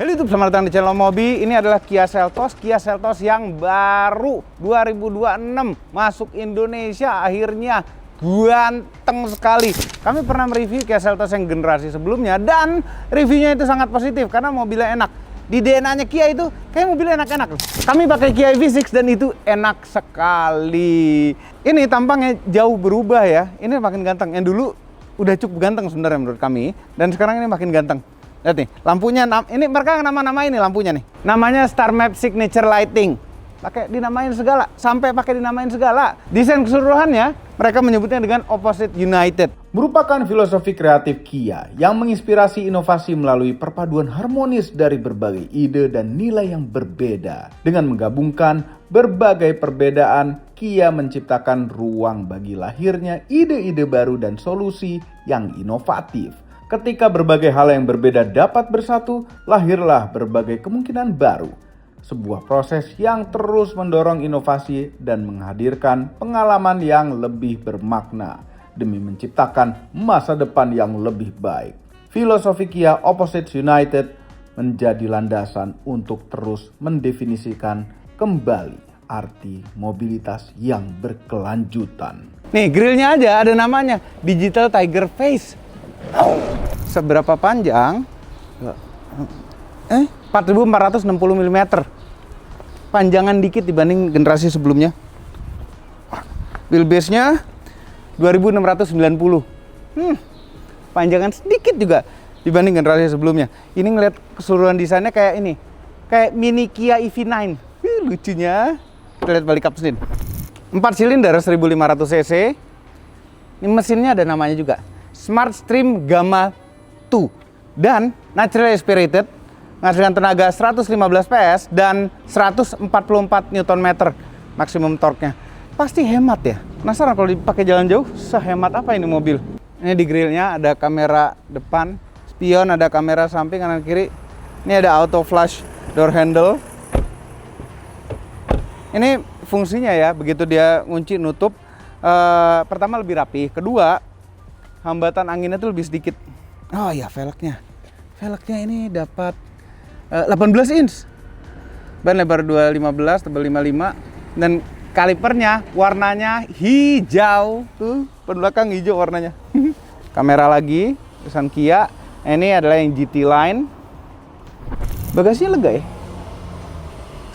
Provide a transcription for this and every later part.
Halo YouTube, selamat datang di channel Mobi. Ini adalah Kia Seltos yang baru 2026 masuk Indonesia. Akhirnya ganteng sekali. Kami pernah mereview Kia Seltos yang generasi sebelumnya dan reviewnya itu sangat positif karena mobilnya enak. Di DNA-nya Kia itu kayak mobilnya enak-enak. Kami pakai Kia EV6 dan itu enak sekali. Ini tampangnya jauh berubah ya. Ini makin ganteng. Yang dulu udah cukup ganteng sebenarnya menurut kami, dan sekarang ini makin ganteng. Lihat nih, lampunya, ini mereka nama-nama ini lampunya nih. Namanya Star Map Signature Lighting. Pakai dinamain segala, sampai pakai dinamain segala. Desain keseluruhannya, mereka menyebutnya dengan Opposite United. Merupakan filosofi kreatif Kia yang menginspirasi inovasi melalui perpaduan harmonis dari berbagai ide dan nilai yang berbeda. Dengan menggabungkan berbagai perbedaan, Kia menciptakan ruang bagi lahirnya ide-ide baru dan solusi yang inovatif. Ketika berbagai hal yang berbeda dapat bersatu, lahirlah berbagai kemungkinan baru. Sebuah proses yang terus mendorong inovasi dan menghadirkan pengalaman yang lebih bermakna demi menciptakan masa depan yang lebih baik. Filosofi Kia Opposite United menjadi landasan untuk terus mendefinisikan kembali arti mobilitas yang berkelanjutan. Nih, grillnya aja ada namanya, Digital Tiger Face. Seberapa panjang? 4460 mm. Panjangan dikit dibanding generasi sebelumnya. Wheelbase-nya 2690. Panjangan sedikit juga dibanding generasi sebelumnya. Ini ngeliat keseluruhan desainnya kayak ini. Kayak mini Kia EV9. Lucunya. Kita lihat balik kap mesin. 4 silinder 1500 cc. Ini mesinnya ada namanya juga. Smart Stream Gamma 2 dan naturally aspirated, menghasilkan tenaga 115 PS dan 144 Nm maksimum torque-nya. Pasti hemat ya. Penasaran kalau dipakai jalan jauh, sehemat apa ini mobil? Ini di grillnya ada kamera depan, spion, ada kamera samping kanan kiri. Ini ada auto flash door handle. Ini fungsinya ya, begitu dia ngunci nutup. Pertama lebih rapi, kedua hambatan anginnya tuh lebih sedikit. Oh iya, velgnya ini dapat 18 inch. Ban lebar 215, tebal 55, dan kalipernya warnanya hijau. Tuh, belakang hijau warnanya. Kamera lagi, tulisan Kia. Ini adalah yang GT Line. Bagasinya lega ya.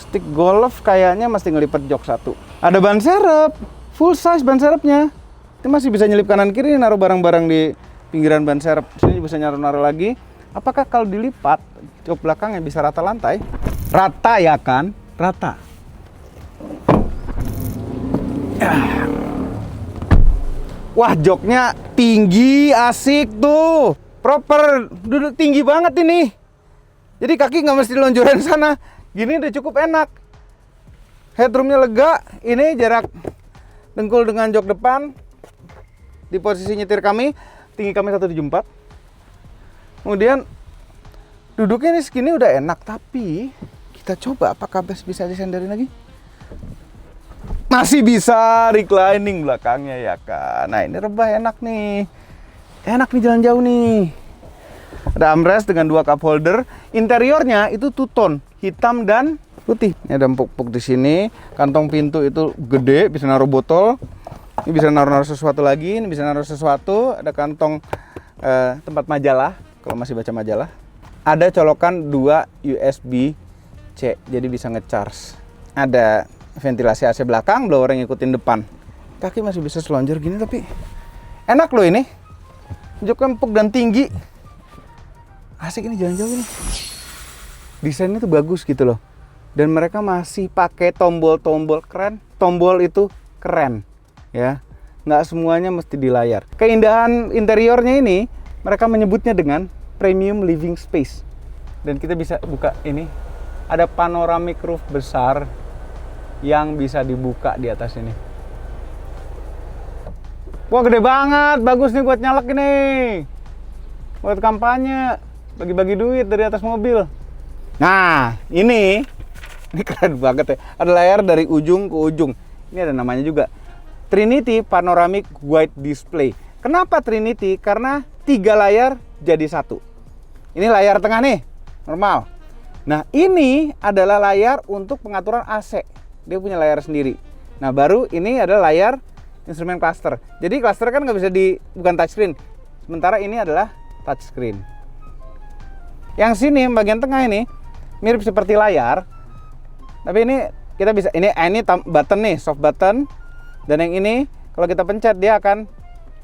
Stick golf kayaknya mesti ngelipet jok satu. Ada ban serep, full size ban serepnya. Ini masih bisa nyelip kanan kiri, naruh barang-barang di pinggiran ban serep. Sini bisa naruh lagi. Apakah kalau dilipat jok belakangnya bisa rata lantai? Rata ya kan? Rata. Wah, joknya tinggi, asik tuh. Proper, duduk tinggi banget ini. Jadi kaki nggak mesti lonjoran sana. Gini udah cukup enak. Headroomnya lega. Ini jarak dengkul dengan jok depan. Di posisi nyetir kami, tinggi kami 174. Kemudian duduknya ini segini udah enak, tapi kita coba apakah bisa disenderin lagi. Masih bisa reclining belakangnya ya kan. Nah, ini rebah enak nih. Enak nih jalan jauh nih. Ada armrest dengan 2 cup holder. Interiornya itu two tone, hitam dan putih. Ini ada empuk-empuk di sini. Kantong pintu itu gede, bisa naruh botol. Ini bisa naruh sesuatu lagi, ini bisa naruh sesuatu. Ada kantong tempat majalah, kalau masih baca majalah. Ada colokan 2 USB-C, jadi bisa ngecharge. Ada ventilasi AC belakang, blower yang ngikutin depan. Kaki masih bisa selonjor gini, tapi enak loh ini. Joknya empuk dan tinggi. Asik ini jalan jauh ini. Desainnya tuh bagus gitu loh. Dan mereka masih pakai tombol-tombol keren. Tombol itu keren. Ya, nggak semuanya mesti di layar. Keindahan interiornya ini mereka menyebutnya dengan premium living space, dan kita bisa buka ini. Ada panoramic roof besar yang bisa dibuka di atas ini. Wah, gede banget, bagus nih buat nyalek ini, buat kampanye, bagi-bagi duit dari atas mobil. Nah, ini keren banget ya. Ada layar dari ujung ke ujung. Ini ada namanya juga, Trinity Panoramic Wide Display. Kenapa Trinity? Karena 3 layar jadi 1. Ini layar tengah nih, normal. Nah, ini adalah layar untuk pengaturan AC. Dia punya layar sendiri. Nah, baru ini adalah layar instrumen cluster. Jadi cluster kan nggak bisa bukan touchscreen. Sementara ini adalah touchscreen. Yang sini bagian tengah ini mirip seperti layar. Tapi ini kita bisa ini button nih, soft button. Dan yang ini kalau kita pencet dia akan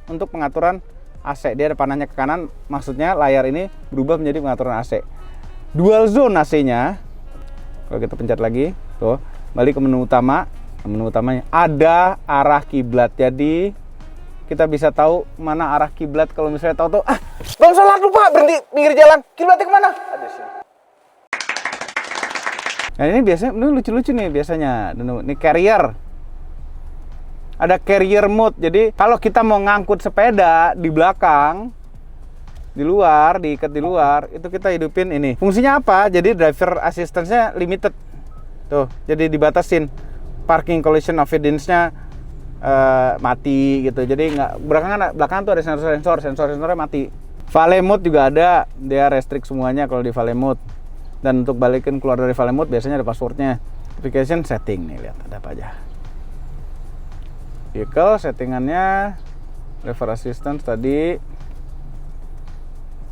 untuk pengaturan AC. Dia ada panahnya ke kanan, maksudnya layar ini berubah menjadi pengaturan AC. Dual zone AC-nya. Kalau kita pencet lagi, tuh, balik ke menu utama. Menu utamanya ada arah kiblat. Jadi kita bisa tahu mana arah kiblat kalau misalnya tahu bang sholat lupa berhenti pinggir jalan, kiblatnya kemana? Ada sini. Nah ini biasanya lucu-lucu nih biasanya. Ini carrier. Ada carrier mode. Jadi kalau kita mau ngangkut sepeda di belakang, di luar, diikat di luar, itu kita hidupin ini. Fungsinya apa? Jadi driver assistance-nya limited. Tuh, jadi dibatasin. Parking collision avoidance-nya mati gitu. Jadi nggak belakangan tuh ada sensornya mati. Valet mode juga ada, dia restrict semuanya kalau di valet mode. Dan untuk balikin keluar dari valet mode biasanya ada passwordnya. Application setting nih, lihat ada apa aja. Vehicle settingannya, driver assistance tadi.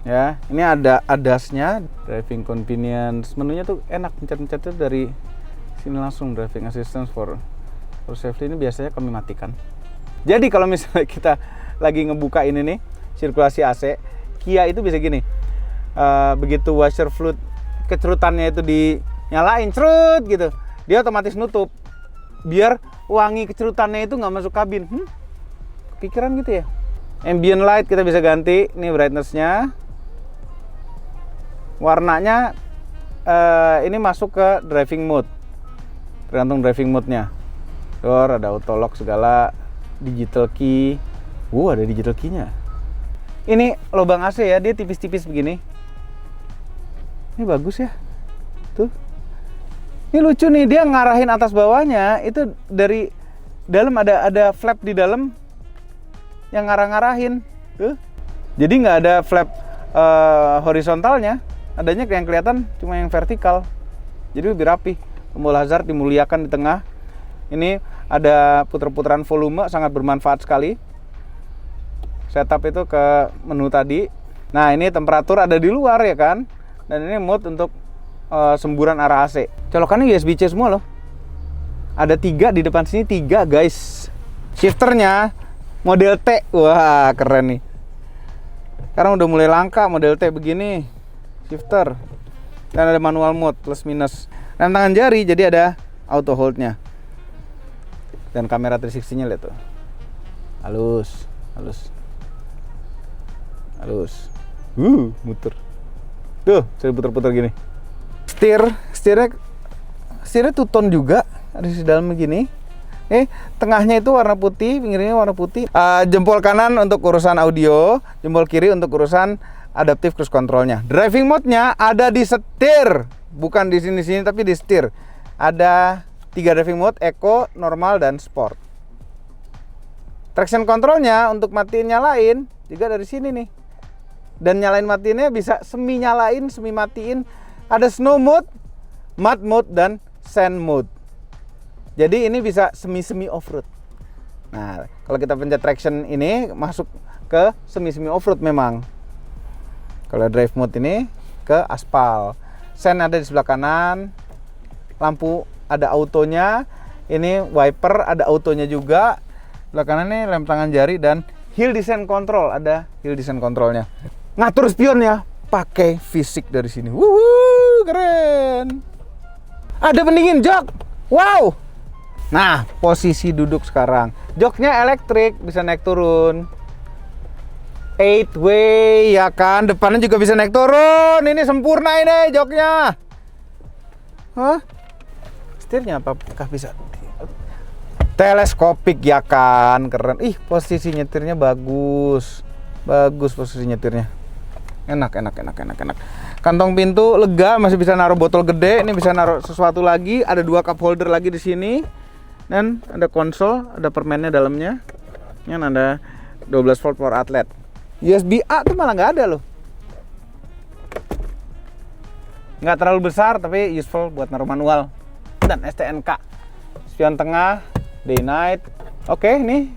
Ya, ini ada ADAS-nya, driving convenience. Menunya tuh enak, pencet-pencetnya dari sini langsung. Driving assistance for safety ini biasanya kami matikan. Jadi kalau misalnya kita lagi ngebuka ini nih, sirkulasi AC, Kia itu bisa gini. Begitu washer fluid kecerutannya itu dinyalain, cerut gitu, dia otomatis nutup. Biar wangi kecerutannya itu nggak masuk kabin. Kepikiran gitu ya. Ambient light kita bisa ganti. Ini brightness-nya. Warnanya ini masuk ke driving mode. Tergantung driving mode-nya. Door, ada auto lock segala, digital key. Ada digital key-nya. Ini lubang AC ya, dia tipis-tipis begini. Ini bagus ya. Tuh. Ini lucu nih, dia ngarahin atas bawahnya itu dari dalam ada flap di dalam yang ngarah-ngarahin. Tuh. Jadi nggak ada flap horizontalnya, adanya yang kelihatan cuma yang vertikal. Jadi lebih rapi. Tombol hazard dimuliakan di tengah. Ini ada puter-puteran volume, sangat bermanfaat sekali. Setup itu ke menu tadi. Nah, ini temperatur ada di luar ya kan. Dan ini mode untuk semburan arah AC. Colokannya USB-C semua loh. Ada 3 di depan sini, 3 guys. Shifternya model T. Wah, keren nih. Sekarang udah mulai langka model T begini. Shifter. Dan ada manual mode plus minus. Rem tangan jari, jadi ada auto hold-nya. Dan kamera 360-nya lihat tuh. Halus. Muter. Tuh, saya puter-puter gini. Setirnya two-tone juga, ada di dalam begini. Tengahnya itu warna putih, pinggirnya warna putih. Jempol kanan untuk urusan audio, jempol kiri untuk urusan adaptive cruise control-nya. Driving mode-nya ada di setir, bukan di sini-sini tapi di setir. Ada 3 driving mode, eco, normal, dan sport. Traction control-nya untuk matiin nyalain juga dari sini nih. Dan nyalain matiinnya bisa semi nyalain, semi matiin. Ada snow mode, mud mode, dan sand mode. Jadi ini bisa semi-semi off-road. Nah, kalau kita pencet traction ini masuk ke semi-semi off-road memang. Kalau drive mode ini ke aspal. Sand ada di sebelah kanan. Lampu ada autonya. Ini wiper ada autonya juga. Sebelah kanan nih rem tangan jari dan hill descent control, ada hill descent controlnya. Ngatur spionnya pakai fisik dari sini. Wuhu, keren. Ada pendingin jok. Wow. Nah, posisi duduk sekarang. Joknya elektrik, bisa naik turun. 8 way ya kan, depannya juga bisa naik turun. Ini sempurna ini joknya. Setirnya apakah bisa teleskopik ya kan, keren. Posisi nyetirnya bagus. Bagus posisi nyetirnya. Enak. Kantong pintu lega, masih bisa naruh botol gede. Ini bisa naruh sesuatu lagi. Ada 2 cup holder lagi di sini. Dan ada konsol, ada permennya dalamnya. Ini ada 12 volt power outlet. USB A tuh malah nggak ada loh. Nggak terlalu besar tapi useful buat naruh manual. Dan STNK. Spion tengah, day night. Oke, ini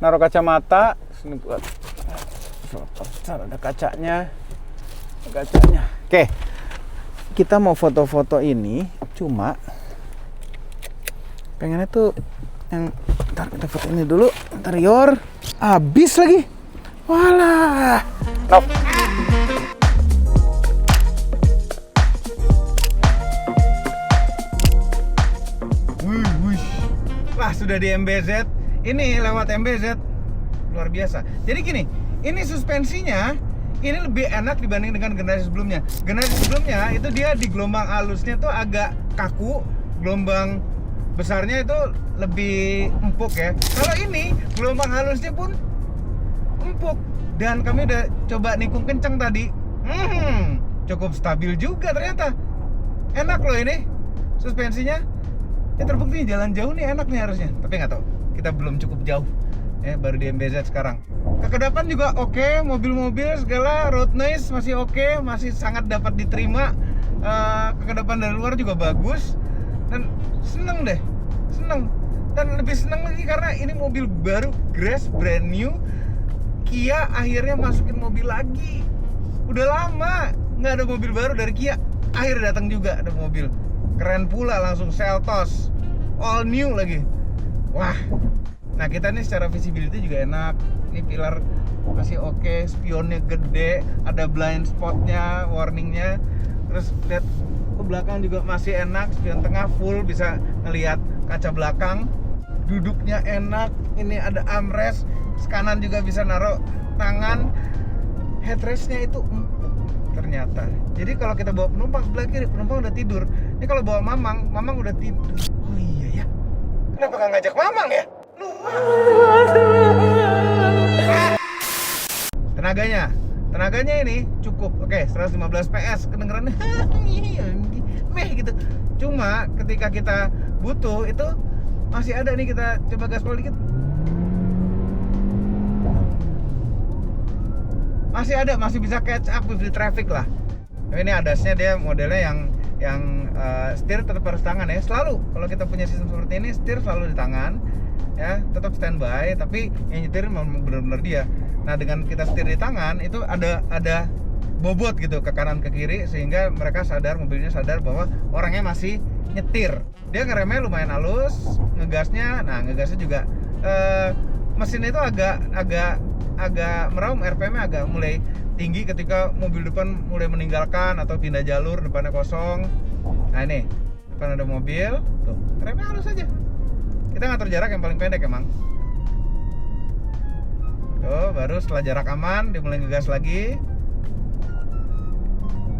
naruh kacamata. Sini buat ada kacanya. Oke. Kita mau foto-foto ini, cuma pengennya tuh yang ntar kita foto ini dulu interior. Habis lagi. Walah. Nope. Wah, sudah di MBZ. Ini lewat MBZ. Luar biasa. Jadi gini, ini suspensinya ini lebih enak dibanding dengan generasi sebelumnya. Generasi sebelumnya itu dia di gelombang halusnya tuh agak kaku, gelombang besarnya itu lebih empuk ya. Kalau ini gelombang halusnya pun empuk, dan kami udah coba nikung kenceng tadi. Cukup stabil juga ternyata. Enak loh ini suspensinya. Ya terbukti jalan jauh nih enak nih harusnya. Tapi nggak tahu, kita belum cukup jauh. Baru di MBZ sekarang. Kekedapan juga oke, mobil-mobil segala road noise masih oke, masih sangat dapat diterima. Kekedapan dari luar juga bagus, dan seneng deh, seneng. Dan lebih seneng lagi karena ini mobil baru, Grass, brand new. Kia akhirnya masukin mobil lagi. Udah lama nggak ada mobil baru dari Kia, akhirnya datang juga ada mobil. Keren pula, langsung Seltos, all new lagi. Wah. Nah, kita nih secara visibility juga enak. Ini pilar masih oke, spionnya gede, ada blind spotnya, warningnya. Terus lihat ke belakang juga masih enak, spion tengah full, bisa ngelihat kaca belakang. Duduknya enak. Ini ada armrest, kanan juga bisa naruh tangan. Headrestnya itu empuk ternyata. Jadi kalau kita bawa penumpang sebelah kiri, penumpang udah tidur. Ini kalau bawa Mamang udah tidur. Oh iya ya. Kenapa nggak ngajak Mamang ya? Tenaganya ini cukup. Oke, 115 PS kedengerannya meh gitu. Cuma ketika kita butuh itu masih ada nih, kita coba gaspol dikit. Masih ada, masih bisa catch up with the traffic lah. Ini adasnya dia modelnya yang setir tetap harus tangan ya. Selalu kalau kita punya sistem seperti ini, setir selalu di tangan. Ya, tetap standby, tapi yang nyetirin memang benar-benar dia. Nah, dengan kita setir di tangan itu ada bobot gitu ke kanan ke kiri, sehingga mereka sadar, mobilnya sadar bahwa orangnya masih nyetir. Dia ngeremnya lumayan halus, ngegasnya juga mesin itu agak meraung, RPM-nya agak mulai tinggi ketika mobil depan mulai meninggalkan atau pindah jalur, depannya kosong. Nah, ini depan ada mobil, tuh remnya halus aja. Kita ngatur jarak yang paling pendek emang. Tuh, baru setelah jarak aman dimulai ngegas lagi.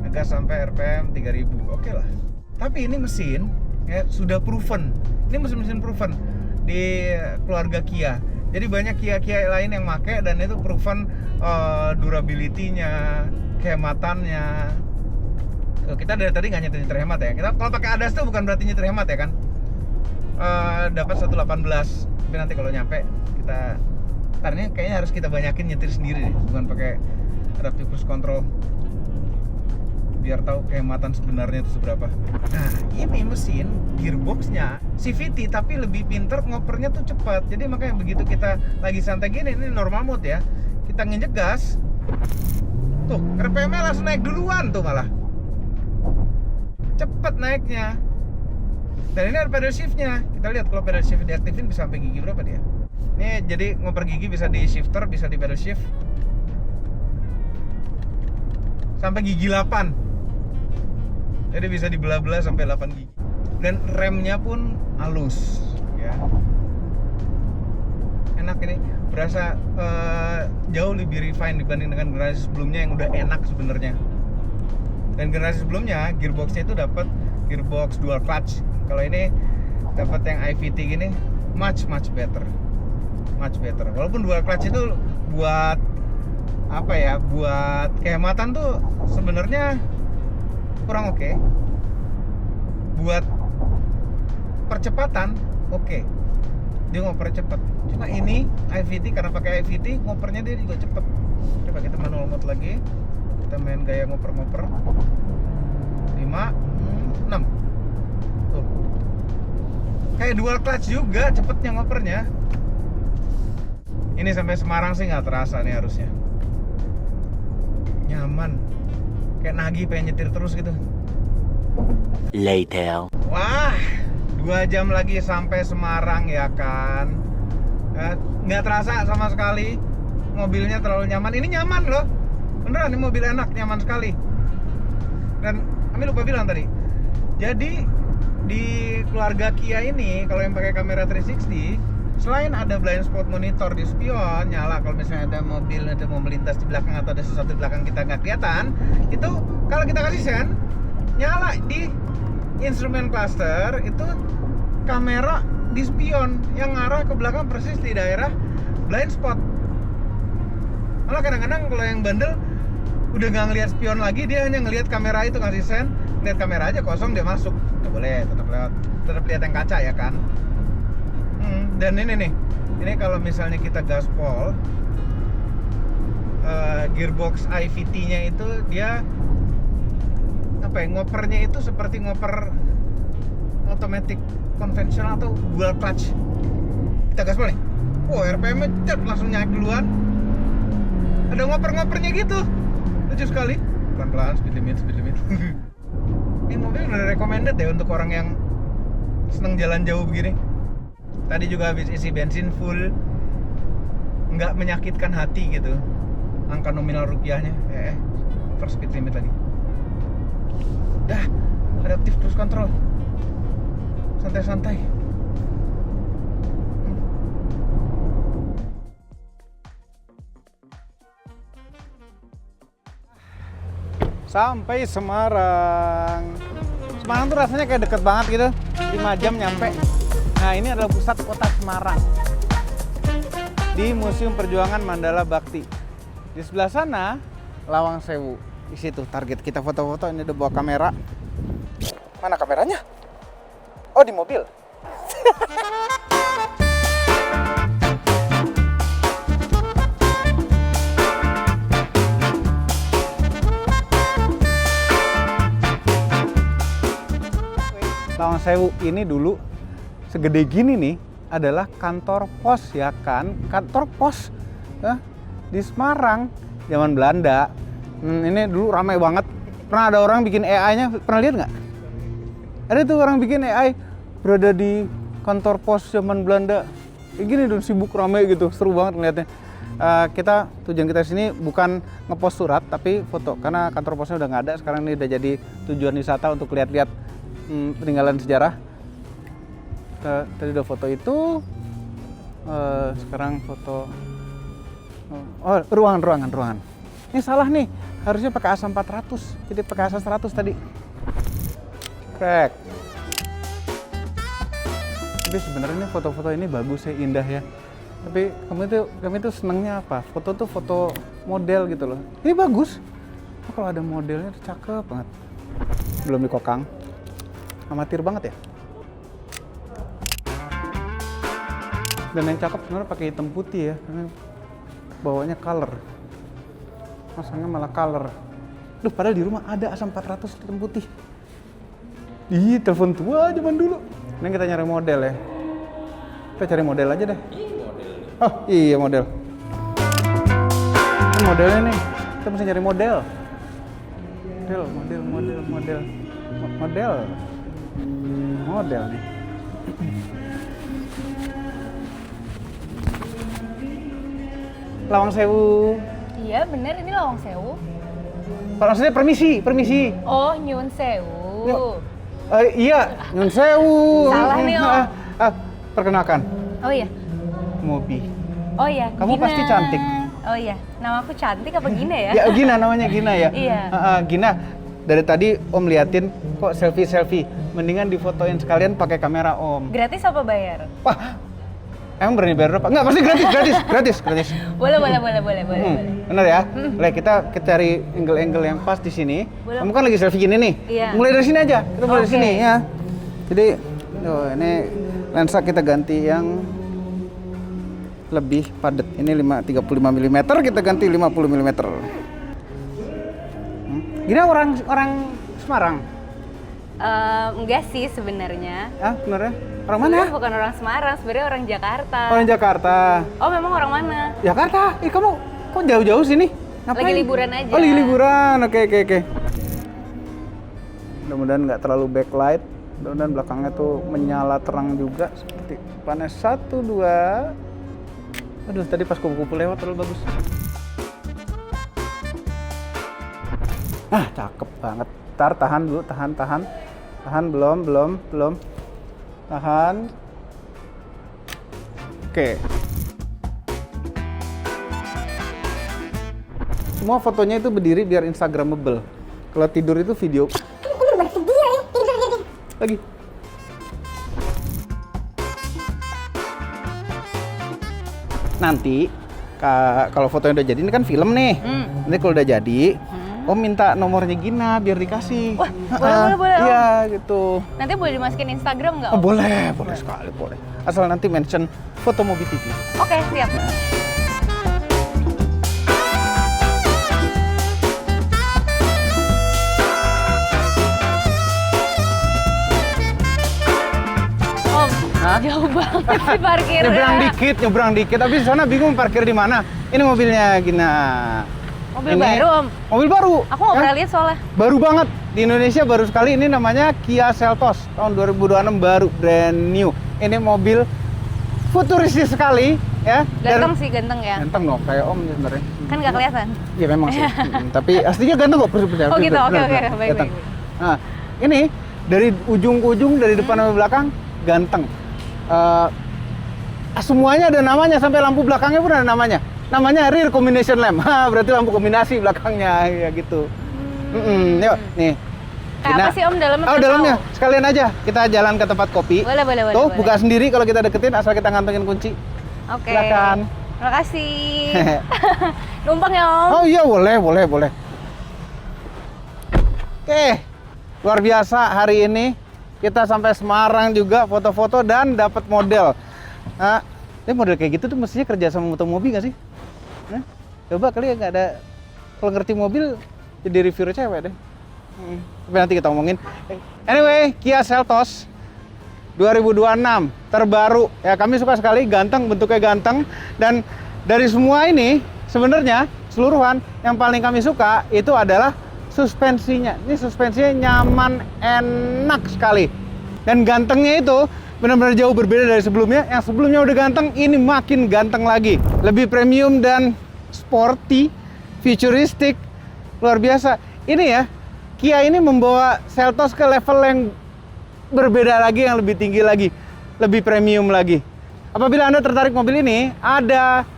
Ngegas sampai RPM 3000. Oke lah. Tapi ini mesin ya sudah proven. Ini mesin proven di keluarga Kia. Jadi banyak Kia lain yang make dan itu proven durability-nya, kehematannya. Tuh, kita dari tadi nggak nyetir hemat ya. Kita kalau pakai ADAS tuh bukan berarti nyetir hemat ya kan. Dapat 118, tapi nanti kalau nyampe kita ini kayaknya harus kita banyakin nyetir sendiri deh, bukan pakai adaptive cruise control, biar tahu kehematan sebenarnya itu seberapa. Nah, ini mesin gearboxnya CVT tapi lebih pinter, ngopernya tuh cepat. Jadi makanya begitu kita lagi santai gini, ini normal mode ya, kita nginjek gas tuh RPM-nya langsung naik duluan tuh, malah cepet naiknya. Dan ini ada pedal shift-nya. Kita lihat kalau pedal shift diaktifin bisa sampai gigi berapa dia. Ini jadi ngoper gigi bisa di shifter, bisa di pedal shift. Sampai gigi 8. Jadi bisa dibelah-belah sampai 8 gigi. Dan remnya pun halus ya. Enak ini. Berasa jauh lebih refine dibanding dengan generasi sebelumnya yang udah enak sebenarnya. Dan generasi sebelumnya gearboxnya itu dapat gearbox dual clutch. Kalau ini dapat yang IVT gini, much better. Walaupun dual clutch itu buat apa ya? Buat kehematan tuh sebenarnya kurang oke. Buat percepatan oke. Dia ngoper cepet. Cuma ini IVT, karena pakai IVT ngopernya dia juga cepet. Coba kita manual mode lagi. Kita main gaya ngoper-ngoper. 5, 6. Tuh. Kayak dual clutch juga, cepetnya ngopernya. Ini sampai Semarang sih nggak terasa nih harusnya. Nyaman. Kayak nagih pengen nyetir terus gitu. Later. Wah, 2 jam lagi sampai Semarang ya kan. Nggak terasa sama sekali. Mobilnya terlalu nyaman. Ini nyaman loh. Beneran, ini mobil enak, nyaman sekali. Dan kami lupa bilang tadi. Jadi di keluarga Kia ini kalau yang pakai kamera 360, selain ada blind spot monitor di spion nyala kalau misalnya ada mobil itu mau melintas di belakang atau ada sesuatu di belakang kita nggak kelihatan, itu kalau kita kasih sen nyala di instrumen cluster itu kamera di spion yang ngarah ke belakang persis di daerah blind spot. Malah kadang-kadang kalau yang bandel udah nggak ngelihat spion lagi, dia hanya ngelihat kamera itu, ngasih sen, lihat kamera aja kosong dia masuk. Nggak boleh, tetap lihat yang kaca ya kan. Dan ini kalau misalnya kita gaspol, gearbox IVT-nya itu dia apa ya, ngopernya itu seperti ngoper automatic konvensional atau dual clutch. Kita gaspol nih, RPM-nya langsung naik duluan. Ada ngoper-ngopernya gitu, lucu sekali. Pelan-pelan, speed limit. Ini mobil udah recommended deh untuk orang yang seneng jalan jauh begini. Tadi juga habis isi bensin full, nggak menyakitkan hati gitu. Angka nominal rupiahnya, over speed limit lagi. Dah, adaptive cruise control, santai-santai. Sampai Semarang. Semarang tuh rasanya kayak deket banget gitu, 5 jam nyampe. Nah, ini adalah pusat kota Semarang, di Museum Perjuangan Mandala Bakti. Di sebelah sana, Lawang Sewu. Di situ target kita foto-foto. Ini udah bawa kamera. Mana kameranya? Oh, di mobil. Lawang Sewu ini dulu segede gini nih adalah kantor pos ya kan, kantor pos di Semarang zaman Belanda. Ini dulu ramai banget. Pernah ada orang bikin AI-nya, pernah lihat nggak? Ada tuh orang bikin AI berada di kantor pos zaman Belanda. Kayak gini dulu, sibuk ramai gitu, seru banget ngeliatnya. Tujuan kita sini bukan ngepost surat tapi foto, karena kantor posnya udah nggak ada. Sekarang ini udah jadi tujuan wisata untuk lihat-lihat peninggalan sejarah. Tadi udah foto itu, sekarang foto ruangan. Ini salah nih, harusnya pakai ASA 400, jadi pakai ASA 100 tadi. Krek. Tapi sebenarnya foto-foto ini bagus ya, indah ya. Tapi kami tuh senangnya apa? Foto tuh foto model gitu loh. Ini bagus. Kalau ada modelnya tuh cakep banget. Belum dikokang. Amatir banget ya. Dan yang cakep sebenarnya pakai hitam putih ya, karena bawanya color, masangnya malah color. Duh, padahal di rumah ada ASA 400 hitam putih. Ih, telepon tua zaman dulu. Ini kita nyari model ya. Kita cari model aja deh. Oh iya, model. Ini modelnya nih. Kita mesti nyari model. Model nih. Lawang Sewu. Iya bener, ini Lawang Sewu. Maksudnya permisi. Oh, Nyun Sewu. Iya, Nyun Sewu. Salah nih, Om. Perkenalkan. Oh iya. Mobi. Oh iya. Kamu Gina. pasti cantik. Oh iya. Nama aku cantik apa Gina ya? Ya, Gina namanya, Gina ya. Iya. Gina. Dari tadi Om liatin kok selfie. Mendingan difotoin sekalian pakai kamera Om. Gratis apa bayar? Wah, emang berani bayar berapa? Enggak, pasti gratis. Boleh. Bener ya? Boleh, kita cari angle-angle yang pas di sini. Boleh. Kamu kan lagi selfie gini nih. Iya. Mulai dari sini aja. Kita mulai dari Oke. sini ya. Jadi, ini lensa kita ganti yang lebih padat. Ini 35 mm, kita ganti 50 mm. Gini orang Semarang. Enggak sih sebenarnya. Ah, benernya? Orang mana? Sebenarnya bukan orang Semarang, sebenarnya orang Jakarta. Orang Jakarta. Oh, memang orang mana? Jakarta? Kamu kok jauh-jauh sini? Ngapain? Lagi liburan aja. Oh, lagi liburan. Oke. Mudah-mudahan nggak terlalu backlight. Mudah-mudahan belakangnya tuh menyala terang juga seperti panas 1, 2. Aduh, tadi pas kupu-kupu lewat terlalu bagus. Ah, cakep banget. Ntar tahan dulu, tahan. Tahan, belum. Tahan. Oke. Semua fotonya itu berdiri biar Instagramable. Kalau tidur itu video. Lagi. Nanti kalau fotonya udah jadi, ini kan film nih. Nanti kalau udah jadi, Om minta nomornya Gina biar dikasih. Wah, boleh, Om. Iya, gitu. Nanti boleh dimasukin Instagram nggak, Oh, Om? boleh sekali, boleh. Asal nanti mention foto Mobi TV. Oke, siap. Om, jauh banget sih parkirnya. Nyebrang dikit. Tapi di sana bingung parkir di mana. Ini mobilnya Gina. Mobil Ini baru, Om? Mobil baru. Aku nggak pernah lihat soalnya. Baru banget. Di Indonesia baru sekali. Ini namanya Kia Seltos. Tahun 2026 baru. Brand new. Ini mobil futuristis sekali. Ya. Ganteng sih, ganteng ya. Ganteng dong. Kayak Om sebenarnya. Kan nggak kelihatan. Ya memang sih. Tapi aslinya ganteng kok. Percaya. Oh gitu, oke, baik. Ganteng. Nah, ini dari ujung ke ujung, dari depan sampai belakang, ganteng. Semuanya ada namanya, sampai lampu belakangnya pun ada namanya. Namanya rear combination lamp. Berarti lampu kombinasi belakangnya, ya gitu. Yuk, nih. Kayak apa sih, Om, dalamnya? Oh, dalamnya. Sekalian aja kita jalan ke tempat kopi. Boleh. Tuh, buka sendiri kalau kita deketin, asal kita ngantongin kunci. Oke. Silakan. Terima kasih. Numpang ya, Om. Oh iya, boleh. Oke, luar biasa hari ini. Kita sampai Semarang juga, foto-foto dan dapat model. Nah, ini model kayak gitu tuh mestinya kerja sama Motomobi nggak sih? Nah, coba kali ya nggak ada. Kalau ngerti mobil, jadi reviewer cewek deh. Tapi nanti kita ngomongin. Anyway, Kia Seltos 2026 terbaru. Ya, kami suka sekali, ganteng, bentuknya ganteng. Dan dari semua ini sebenarnya keseluruhan yang paling kami suka itu adalah suspensinya. Ini suspensinya nyaman, enak sekali. Dan gantengnya itu benar-benar jauh berbeda dari sebelumnya. Yang sebelumnya udah ganteng, ini makin ganteng lagi. Lebih premium dan sporty, futuristik, luar biasa. Ini ya, Kia ini membawa Seltos ke level yang berbeda lagi, yang lebih tinggi lagi, lebih premium lagi. Apabila Anda tertarik mobil ini, ada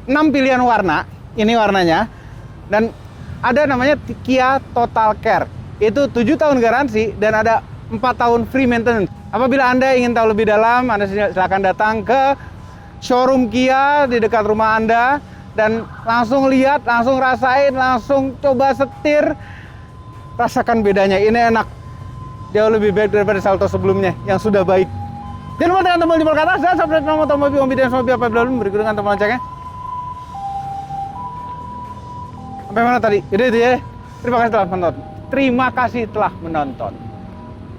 6 pilihan warna. Ini warnanya. Dan ada namanya Kia Total Care. Itu 7 tahun garansi dan ada 4 tahun free maintenance. Apabila Anda ingin tahu lebih dalam, Anda silakan datang ke showroom Kia di dekat rumah Anda dan langsung lihat, langsung rasain, langsung coba setir. Rasakan bedanya. Ini enak. Jauh lebih baik daripada Seltos sebelumnya yang sudah baik. Jangan lupa tekan tombol jempol ke atas dan subscribe channel Mobi dan Mobi apa belum berikut dengan tombol loncengnya. Sampai mana tadi? Itu ya. Terima kasih telah menonton.